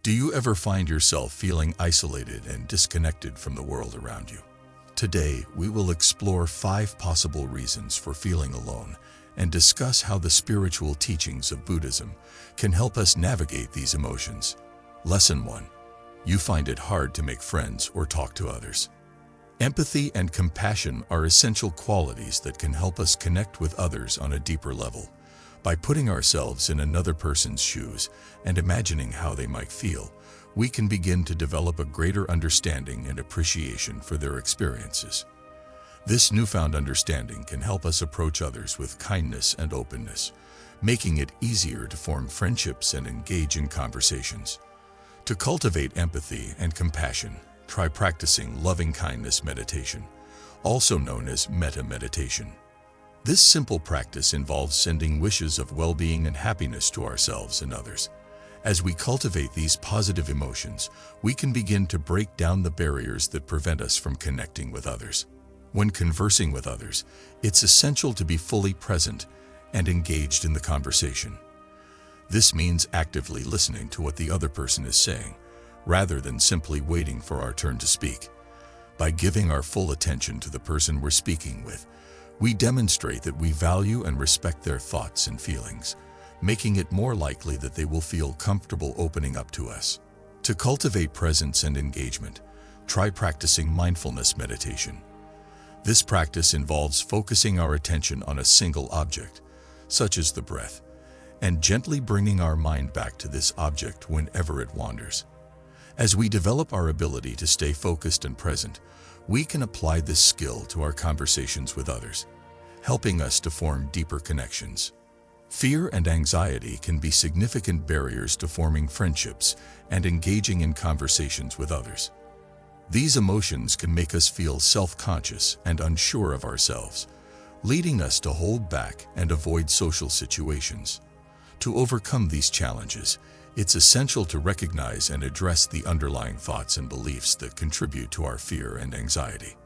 Do you ever find yourself feeling isolated and disconnected from the world around you? Today, we will explore 5 possible reasons for feeling alone and discuss how the spiritual teachings of Buddhism can help us navigate these emotions. Lesson 1. You find it hard to make friends or talk to others. Empathy and compassion are essential qualities that can help us connect with others on a deeper level. By putting ourselves in another person's shoes and imagining how they might feel, we can begin to develop a greater understanding and appreciation for their experiences. This newfound understanding can help us approach others with kindness and openness, making it easier to form friendships and engage in conversations. To cultivate empathy and compassion, try practicing loving-kindness meditation, also known as metta meditation. This simple practice involves sending wishes of well-being and happiness to ourselves and others. As we cultivate these positive emotions, we can begin to break down the barriers that prevent us from connecting with others. When conversing with others, it's essential to be fully present and engaged in the conversation. This means actively listening to what the other person is saying, rather than simply waiting for our turn to speak. By giving our full attention to the person we're speaking with, we demonstrate that we value and respect their thoughts and feelings, making it more likely that they will feel comfortable opening up to us. To cultivate presence and engagement, try practicing mindfulness meditation. This practice involves focusing our attention on a single object, such as the breath, and gently bringing our mind back to this object whenever it wanders. As we develop our ability to stay focused and present, we can apply this skill to our conversations with others, helping us to form deeper connections. Fear and anxiety can be significant barriers to forming friendships and engaging in conversations with others. These emotions can make us feel self-conscious and unsure of ourselves, leading us to hold back and avoid social situations. To overcome these challenges, it's essential to recognize and address the underlying thoughts and beliefs that contribute to our fear and anxiety.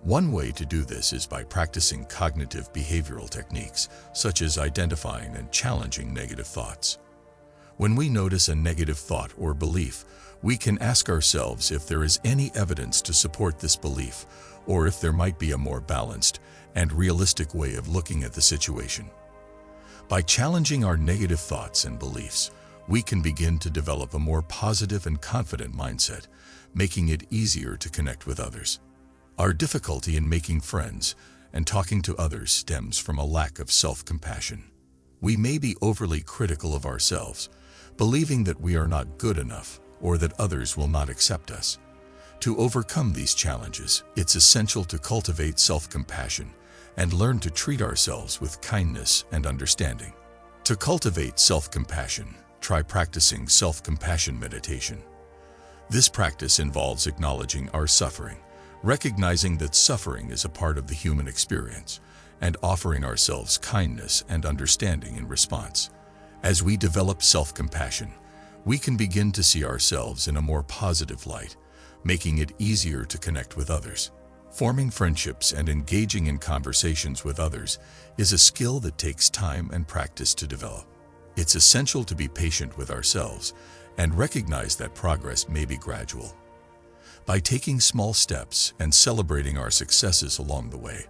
One way to do this is by practicing cognitive behavioral techniques, such as identifying and challenging negative thoughts. When we notice a negative thought or belief, we can ask ourselves if there is any evidence to support this belief, or if there might be a more balanced and realistic way of looking at the situation. By challenging our negative thoughts and beliefs, we can begin to develop a more positive and confident mindset, making it easier to connect with others. Our difficulty in making friends and talking to others stems from a lack of self-compassion. We may be overly critical of ourselves, believing that we are not good enough or that others will not accept us. To overcome these challenges, it's essential to cultivate self-compassion and learn to treat ourselves with kindness and understanding. To cultivate self-compassion, try practicing self-compassion meditation. This practice involves acknowledging our suffering, recognizing that suffering is a part of the human experience, and offering ourselves kindness and understanding in response. As we develop self-compassion, we can begin to see ourselves in a more positive light, making it easier to connect with others. Forming friendships and engaging in conversations with others is a skill that takes time and practice to develop. It's essential to be patient with ourselves and recognize that progress may be gradual. By taking small steps and celebrating our successes along the way,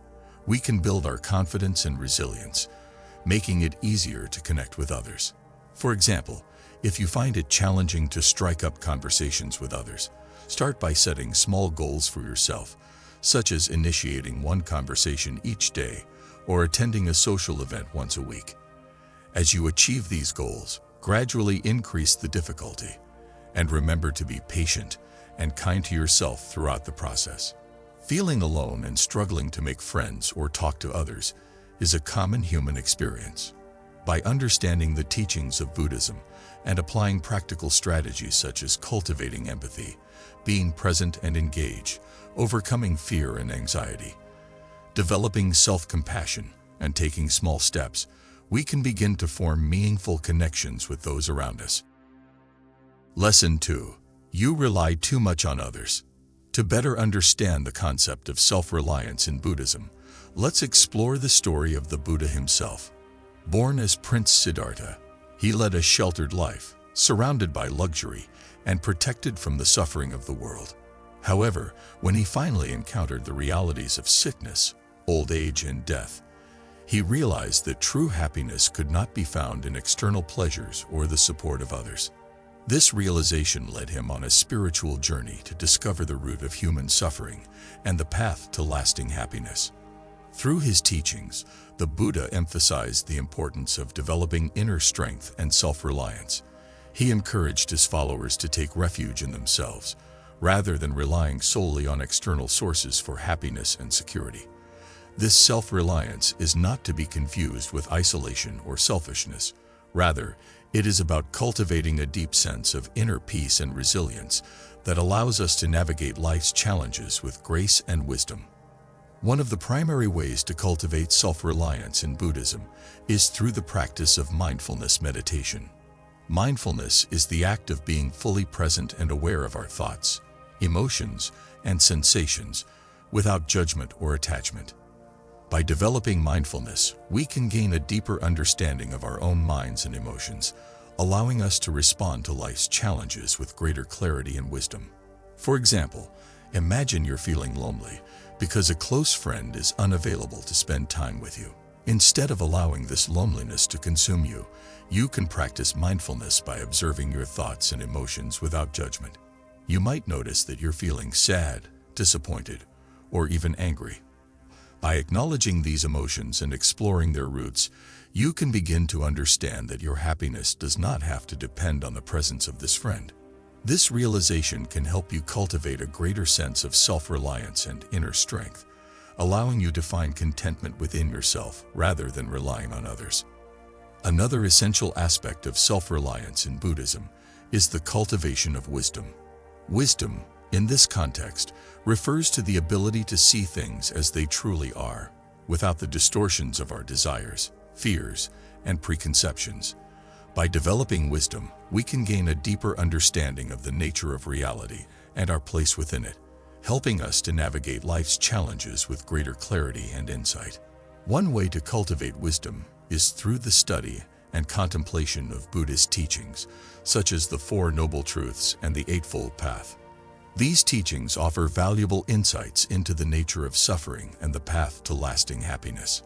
we can build our confidence and resilience, making it easier to connect with others. For example, if you find it challenging to strike up conversations with others, start by setting small goals for yourself, such as initiating one conversation each day or attending a social event once a week. As you achieve these goals, gradually increase the difficulty, and remember to be patient and kind to yourself throughout the process. Feeling alone and struggling to make friends or talk to others is a common human experience. By understanding the teachings of Buddhism and applying practical strategies such as cultivating empathy, being present and engaged, overcoming fear and anxiety, developing self-compassion, and taking small steps, we can begin to form meaningful connections with those around us. Lesson 2. You rely too much on others. To better understand the concept of self-reliance in Buddhism, let's explore the story of the Buddha himself. Born as Prince Siddhartha, he led a sheltered life, surrounded by luxury and protected from the suffering of the world. However, when he finally encountered the realities of sickness, old age, and death, he realized that true happiness could not be found in external pleasures or the support of others. This realization led him on a spiritual journey to discover the root of human suffering and the path to lasting happiness. Through his teachings, the Buddha emphasized the importance of developing inner strength and self-reliance. He encouraged his followers to take refuge in themselves, rather than relying solely on external sources for happiness and security. This self-reliance is not to be confused with isolation or selfishness. Rather, it is about cultivating a deep sense of inner peace and resilience that allows us to navigate life's challenges with grace and wisdom. One of the primary ways to cultivate self-reliance in Buddhism is through the practice of mindfulness meditation. Mindfulness is the act of being fully present and aware of our thoughts, emotions, and sensations without judgment or attachment. By developing mindfulness, we can gain a deeper understanding of our own minds and emotions, allowing us to respond to life's challenges with greater clarity and wisdom. For example, imagine you're feeling lonely because a close friend is unavailable to spend time with you. Instead of allowing this loneliness to consume you, you can practice mindfulness by observing your thoughts and emotions without judgment. You might notice that you're feeling sad, disappointed, or even angry. By acknowledging these emotions and exploring their roots, you can begin to understand that your happiness does not have to depend on the presence of this friend. This realization can help you cultivate a greater sense of self-reliance and inner strength, allowing you to find contentment within yourself rather than relying on others. Another essential aspect of self-reliance in Buddhism is the cultivation of wisdom. Wisdom, in this context, refers to the ability to see things as they truly are, without the distortions of our desires, fears, and preconceptions. By developing wisdom, we can gain a deeper understanding of the nature of reality and our place within it, helping us to navigate life's challenges with greater clarity and insight. One way to cultivate wisdom is through the study and contemplation of Buddhist teachings, such as the Four Noble Truths and the Eightfold Path. These teachings offer valuable insights into the nature of suffering and the path to lasting happiness.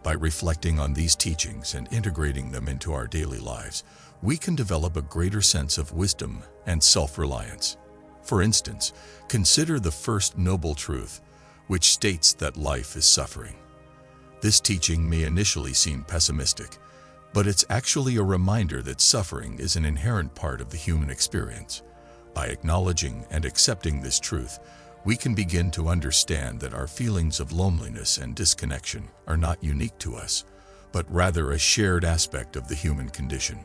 By reflecting on these teachings and integrating them into our daily lives, we can develop a greater sense of wisdom and self-reliance. For instance, consider the First Noble Truth, which states that life is suffering. This teaching may initially seem pessimistic, but it's actually a reminder that suffering is an inherent part of the human experience. By acknowledging and accepting this truth, we can begin to understand that our feelings of loneliness and disconnection are not unique to us, but rather a shared aspect of the human condition.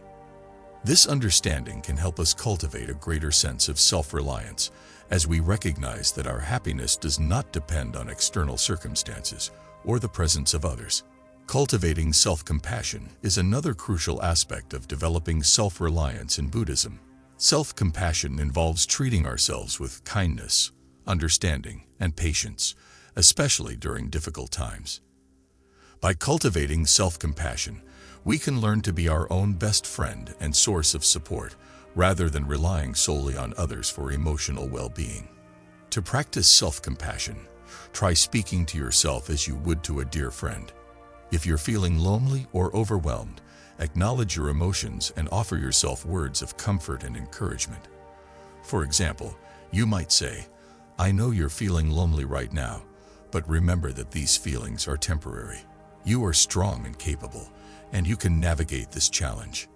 This understanding can help us cultivate a greater sense of self-reliance as we recognize that our happiness does not depend on external circumstances or the presence of others. Cultivating self-compassion is another crucial aspect of developing self-reliance in Buddhism. Self-compassion involves treating ourselves with kindness, understanding, and patience, especially during difficult times. By cultivating self-compassion, we can learn to be our own best friend and source of support, rather than relying solely on others for emotional well-being. To practice self-compassion, try speaking to yourself as you would to a dear friend. If you're feeling lonely or overwhelmed, acknowledge your emotions and offer yourself words of comfort and encouragement. For example, you might say, "I know you're feeling lonely right now, but remember that these feelings are temporary. You are strong and capable, and you can navigate this challenge."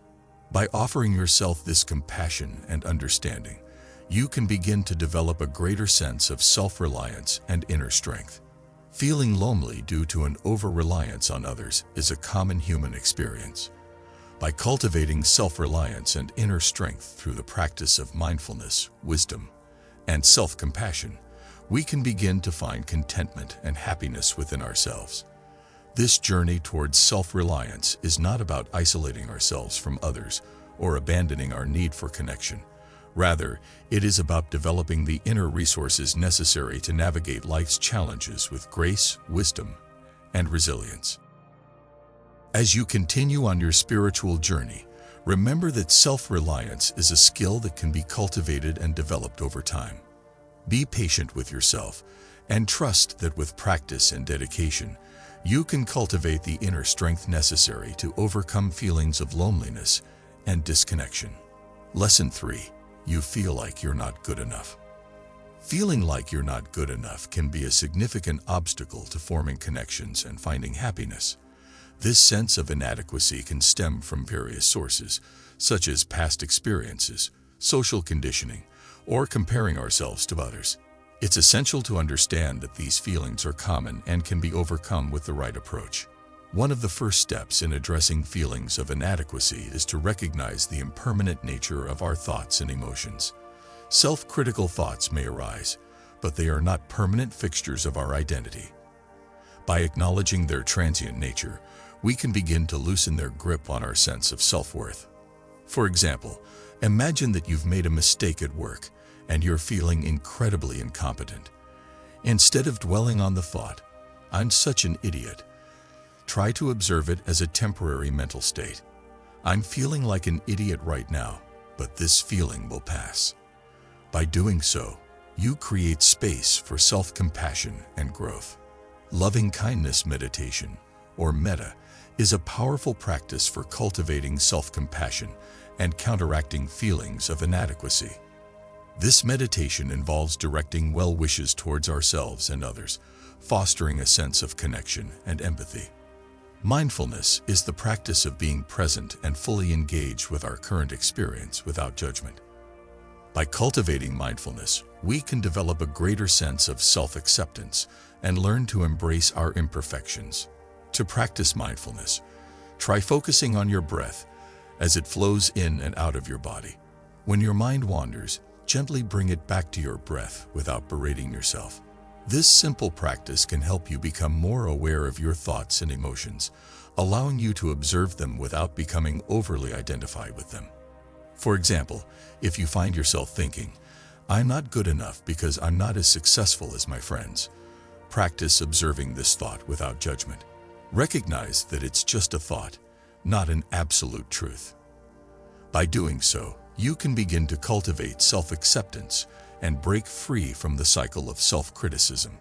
By offering yourself this compassion and understanding, you can begin to develop a greater sense of self-reliance and inner strength. Feeling lonely due to an over-reliance on others is a common human experience. By cultivating self-reliance and inner strength through the practice of mindfulness, wisdom, and self-compassion, we can begin to find contentment and happiness within ourselves. This journey towards self-reliance is not about isolating ourselves from others or abandoning our need for connection. Rather, it is about developing the inner resources necessary to navigate life's challenges with grace, wisdom, and resilience. As you continue on your spiritual journey, Remember that self-reliance is a skill that can be cultivated and developed over time. Be patient with yourself and trust that with practice and dedication, you can cultivate the inner strength necessary to overcome feelings of loneliness and disconnection. Lesson 3. You feel like you're not good enough. Feeling like you're not good enough can be a significant obstacle to forming connections and finding happiness. This sense of inadequacy can stem from various sources, such as past experiences, social conditioning, or comparing ourselves to others. It's essential to understand that these feelings are common and can be overcome with the right approach. One of the first steps in addressing feelings of inadequacy is to recognize the impermanent nature of our thoughts and emotions. Self-critical thoughts may arise, but they are not permanent fixtures of our identity. By acknowledging their transient nature, we can begin to loosen their grip on our sense of self-worth. For example, imagine that you've made a mistake at work and you're feeling incredibly incompetent. Instead of dwelling on the thought, "I'm such an idiot," try to observe it as a temporary mental state. "I'm feeling like an idiot right now, but this feeling will pass." By doing so, you create space for self-compassion and growth. Loving kindness meditation, or metta, is a powerful practice for cultivating self-compassion and counteracting feelings of inadequacy. This meditation involves directing well wishes towards ourselves and others, fostering a sense of connection and empathy. Mindfulness is the practice of being present and fully engaged with our current experience without judgment. By cultivating mindfulness, we can develop a greater sense of self-acceptance and learn to embrace our imperfections. To practice mindfulness, try focusing on your breath as it flows in and out of your body. When your mind wanders, gently bring it back to your breath without berating yourself. This simple practice can help you become more aware of your thoughts and emotions, allowing you to observe them without becoming overly identified with them. For example, if you find yourself thinking, "I'm not good enough because I'm not as successful as my friends," practice observing this thought without judgment. Recognize that it's just a thought, not an absolute truth. By doing so, you can begin to cultivate self-acceptance and break free from the cycle of self-criticism.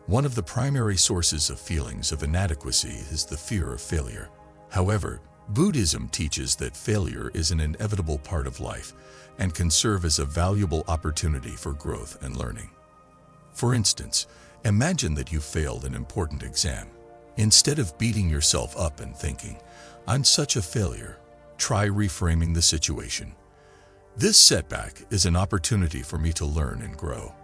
One of the primary sources of feelings of inadequacy is the fear of failure. However, Buddhism teaches that failure is an inevitable part of life and can serve as a valuable opportunity for growth and learning. For instance, imagine that you failed an important exam. Instead of beating yourself up and thinking, "I'm such a failure," try reframing the situation. "This setback is an opportunity for me to learn and grow.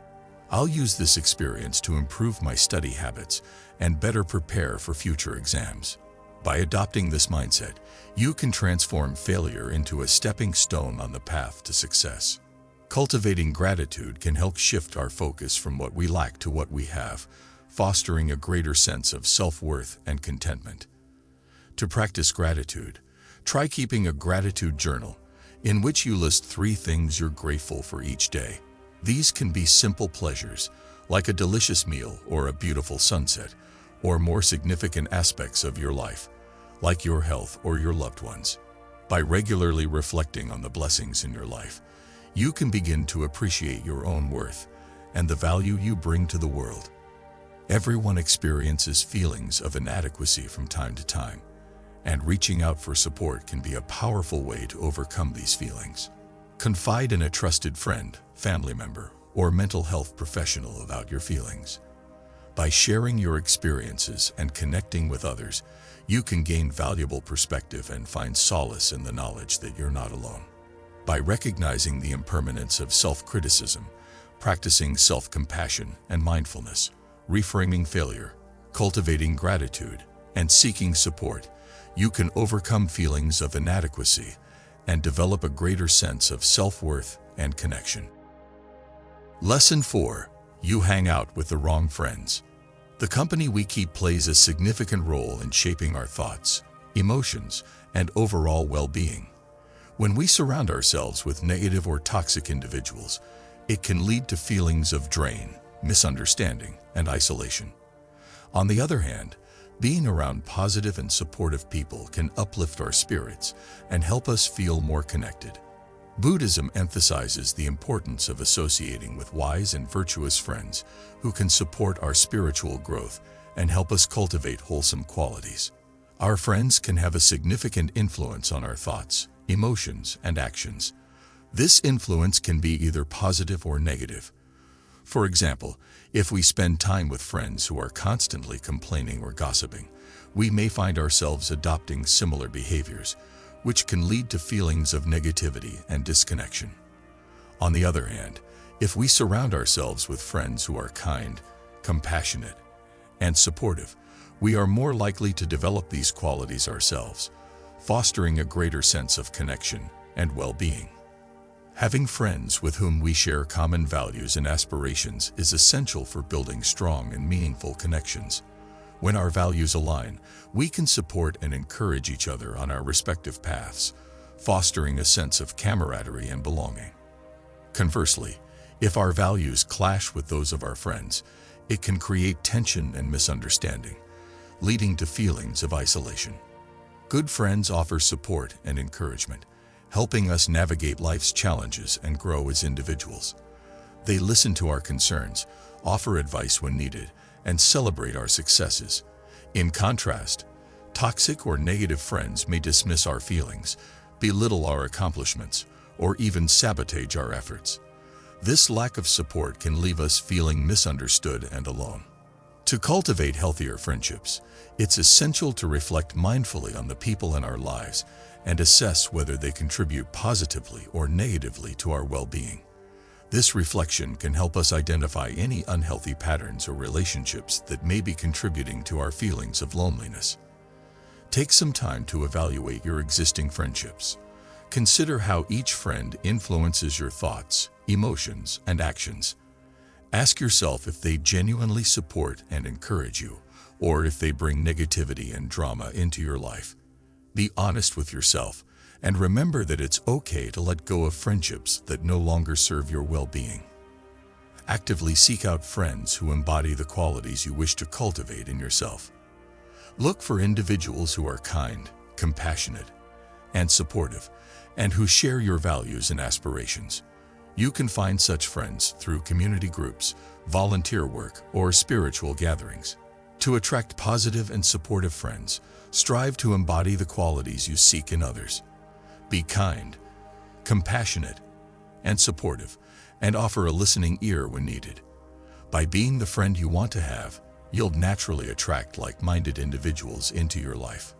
I'll use this experience to improve my study habits and better prepare for future exams." By adopting this mindset, you can transform failure into a stepping stone on the path to success. Cultivating gratitude can help shift our focus from what we lack to what we have, fostering a greater sense of self-worth and contentment. To practice gratitude, try keeping a gratitude journal in which you list 3 things you're grateful for each day. These can be simple pleasures, like a delicious meal or a beautiful sunset, or more significant aspects of your life, like your health or your loved ones. By regularly reflecting on the blessings in your life, you can begin to appreciate your own worth and the value you bring to the world. Everyone experiences feelings of inadequacy from time to time, and reaching out for support can be a powerful way to overcome these feelings. Confide in a trusted friend, family member, or mental health professional about your feelings. By sharing your experiences and connecting with others, you can gain valuable perspective and find solace in the knowledge that you're not alone. By recognizing the impermanence of self-criticism, practicing self-compassion and mindfulness, reframing failure, cultivating gratitude, and seeking support, you can overcome feelings of inadequacy and develop a greater sense of self-worth and connection. Lesson 4. You hang out with the wrong friends. The company we keep plays a significant role in shaping our thoughts, emotions, and overall well-being. When we surround ourselves with negative or toxic individuals, it can lead to feelings of drain, misunderstanding, and isolation. On the other hand, Being around positive and supportive people can uplift our spirits and help us feel more connected. Buddhism emphasizes the importance of associating with wise and virtuous friends who can support our spiritual growth and help us cultivate wholesome qualities. Our friends can have a significant influence on our thoughts, emotions, and actions. This influence can be either positive or negative. For example, if we spend time with friends who are constantly complaining or gossiping, we may find ourselves adopting similar behaviors, which can lead to feelings of negativity and disconnection. On the other hand, if we surround ourselves with friends who are kind, compassionate, and supportive, we are more likely to develop these qualities ourselves, fostering a greater sense of connection and well-being. Having friends with whom we share common values and aspirations is essential for building strong and meaningful connections. When our values align, we can support and encourage each other on our respective paths, fostering a sense of camaraderie and belonging. Conversely, if our values clash with those of our friends, it can create tension and misunderstanding, leading to feelings of isolation. Good friends offer support and encouragement, helping us navigate life's challenges and grow as individuals. They listen to our concerns, offer advice when needed, and celebrate our successes. In contrast, toxic or negative friends may dismiss our feelings, belittle our accomplishments, or even sabotage our efforts. This lack of support can leave us feeling misunderstood and alone. To cultivate healthier friendships, it's essential to reflect mindfully on the people in our lives and assess whether they contribute positively or negatively to our well-being. This reflection can help us identify any unhealthy patterns or relationships that may be contributing to our feelings of loneliness. Take some time to evaluate your existing friendships. Consider how each friend influences your thoughts, emotions, and actions. Ask yourself if they genuinely support and encourage you, or if they bring negativity and drama into your life. Be honest with yourself, and remember that it's okay to let go of friendships that no longer serve your well-being. Actively seek out friends who embody the qualities you wish to cultivate in yourself. Look for individuals who are kind, compassionate, and supportive, and who share your values and aspirations. You can find such friends through community groups, volunteer work, or spiritual gatherings. To attract positive and supportive friends, strive to embody the qualities you seek in others. Be kind, compassionate, and supportive, and offer a listening ear when needed. By being the friend you want to have, you'll naturally attract like-minded individuals into your life.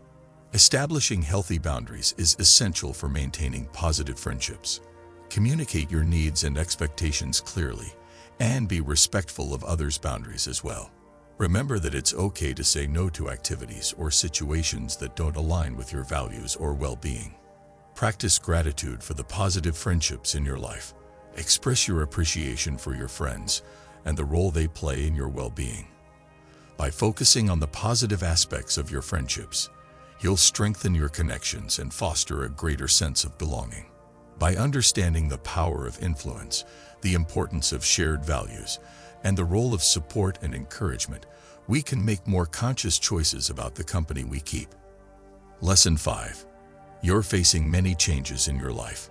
Establishing healthy boundaries is essential for maintaining positive friendships. Communicate your needs and expectations clearly, and be respectful of others' boundaries as well. Remember that it's okay to say no to activities or situations that don't align with your values or well-being. Practice gratitude for the positive friendships in your life. Express your appreciation for your friends and the role they play in your well-being. By focusing on the positive aspects of your friendships, you'll strengthen your connections and foster a greater sense of belonging. By understanding the power of influence, the importance of shared values, and the role of support and encouragement, we can make more conscious choices about the company we keep. Lesson 5. You're facing many changes in your life.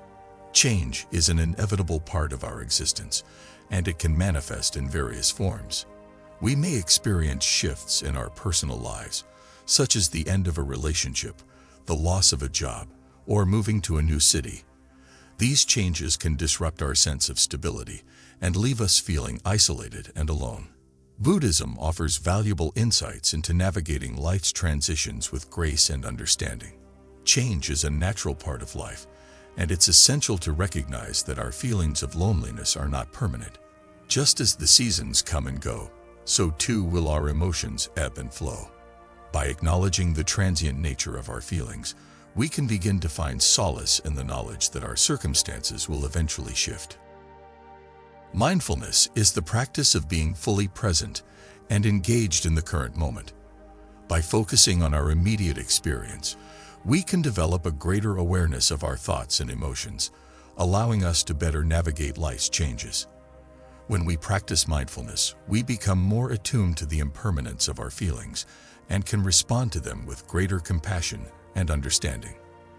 Change is an inevitable part of our existence, and it can manifest in various forms. We may experience shifts in our personal lives, such as the end of a relationship, the loss of a job, or moving to a new city. These changes can disrupt our sense of stability and leave us feeling isolated and alone. Buddhism offers valuable insights into navigating life's transitions with grace and understanding. Change is a natural part of life, and it's essential to recognize that our feelings of loneliness are not permanent. Just as the seasons come and go, so too will our emotions ebb and flow. By acknowledging the transient nature of our feelings, we can begin to find solace in the knowledge that our circumstances will eventually shift. Mindfulness is the practice of being fully present and engaged in the current moment. By focusing on our immediate experience, we can develop a greater awareness of our thoughts and emotions, allowing us to better navigate life's changes. When we practice mindfulness, we become more attuned to the impermanence of our feelings and can respond to them with greater compassion and understanding.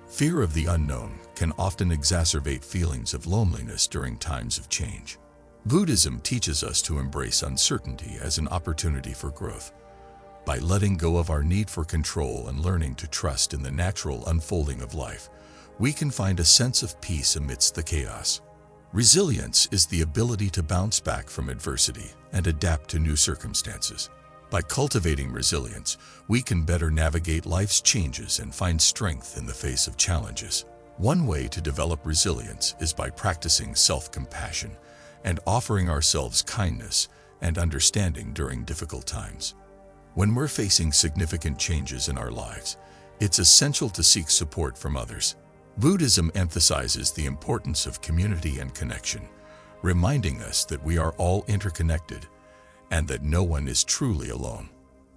Fear of the unknown can often exacerbate feelings of loneliness during times of change. Buddhism teaches us to embrace uncertainty as an opportunity for growth. By letting go of our need for control and learning to trust in the natural unfolding of life, we can find a sense of peace amidst the chaos. Resilience is the ability to bounce back from adversity and adapt to new circumstances. By cultivating resilience, we can better navigate life's changes and find strength in the face of challenges. One way to develop resilience is by practicing self-compassion and offering ourselves kindness and understanding during difficult times. When we're facing significant changes in our lives, it's essential to seek support from others. Buddhism emphasizes the importance of community and connection, reminding us that we are all interconnected and that no one is truly alone.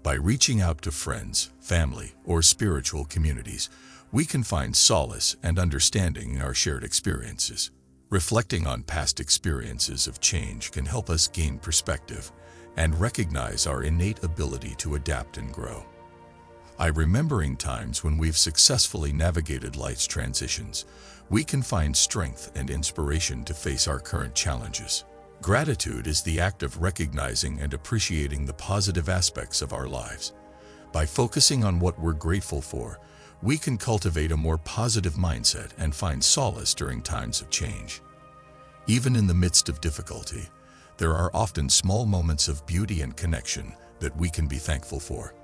By reaching out to friends, family, or spiritual communities, we can find solace and understanding in our shared experiences. Reflecting on past experiences of change can help us gain perspective and recognize our innate ability to adapt and grow. By remembering times when we've successfully navigated life's transitions, we can find strength and inspiration to face our current challenges. Gratitude is the act of recognizing and appreciating the positive aspects of our lives. By focusing on what we're grateful for, we can cultivate a more positive mindset and find solace during times of change. Even in the midst of difficulty, there are often small moments of beauty and connection that we can be thankful for.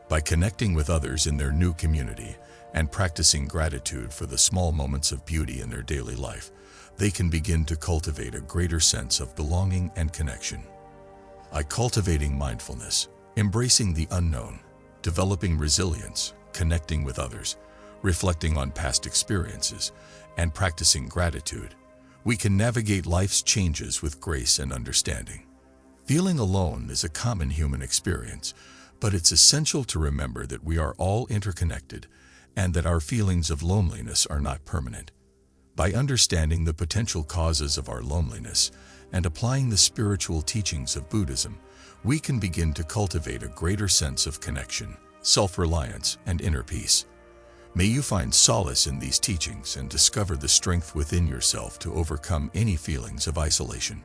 By connecting with others in their new community and practicing gratitude for the small moments of beauty in their daily life, they can begin to cultivate a greater sense of belonging and connection. By cultivating mindfulness, embracing the unknown, developing resilience, connecting with others, reflecting on past experiences, and practicing gratitude, we can navigate life's changes with grace and understanding. Feeling alone is a common human experience, but it's essential to remember that we are all interconnected and that our feelings of loneliness are not permanent. By understanding the potential causes of our loneliness and applying the spiritual teachings of Buddhism, we can begin to cultivate a greater sense of connection, self-reliance, and inner peace. May you find solace in these teachings and discover the strength within yourself to overcome any feelings of isolation.